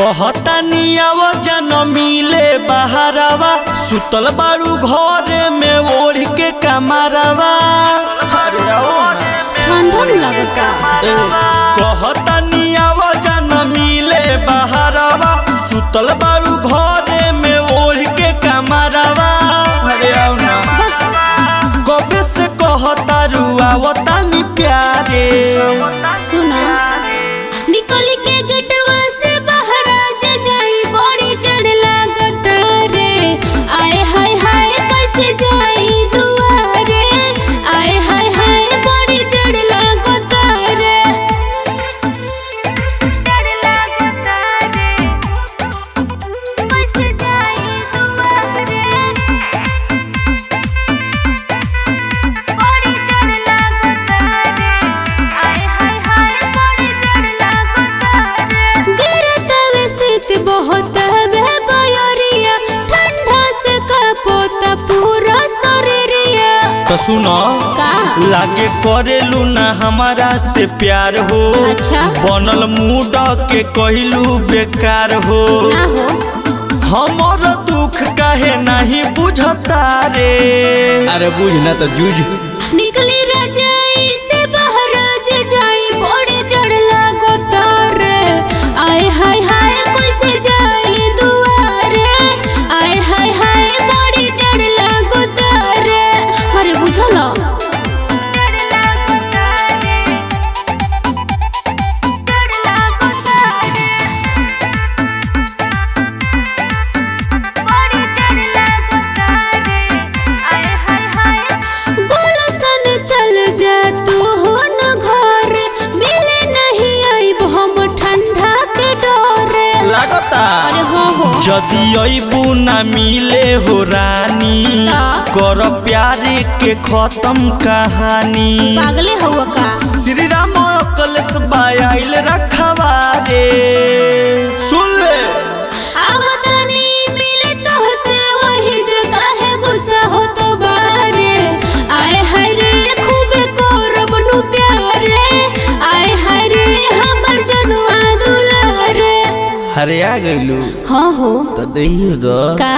कहतानी आव जन मिले बहारवा सुतल बारू घरे में ओढ़ के कमरवा। ठंडा लगता कहतानी आव जन मिले बहारवा सुतल बारू घरे में ओढ़ के कमरवा। कबे से कहतारू आवतानी प्यारे सुना निकल के गेटवा से बाहर आज जाई बड़ी चढ़ लागत रे। आए हाय हाय कैसे जाई दुआरे आए हाय हाय बड़ी चढ़ लागत रे। चढ़ लागत रे कैसे जाई दुआरे बड़ी चढ़ लागत रे। आए हाय हाय बड़ी चढ़ लागत रे। गिरतवे शीत बहुत हवे बयरिया ठंडा से कपोता पूरा शरीरिया। तो सुनो का लागे करेलू ना हमारा से प्यार हो। अच्छा बनल मूड के कहलू बेकार हो। ना हो हमर दुख काहे नहीं बुझता रे। अरे बुझ ना तो जूझ निकली रजाई से बाहर आज जाई बड़ी चढ़ लागत रे। आए हाय हाय कैसे जाई दुआरे आए हाय हाय बड़ी चढ़ लागत रे। अरे बुझल गुलशन चल जा तू हो न घर मिले नहीं आइब हम ठंडा के डरे। लागता अरे हो जदि अबू ना मिले हो रानी ता? कर प्यार के खत्म कहानी। पागले हुआ का श्री राम कलश बायल रखवा रे। सुन ले आवतानी मिले तोहसे वही जगह है गुस्सा हो तो बारे। आए हाय रे खूबे करब नु प्यारे आए हाय रे हमर जनुआ दुलारे। हरे आ गइलू हाँ हो तो दहियो दो का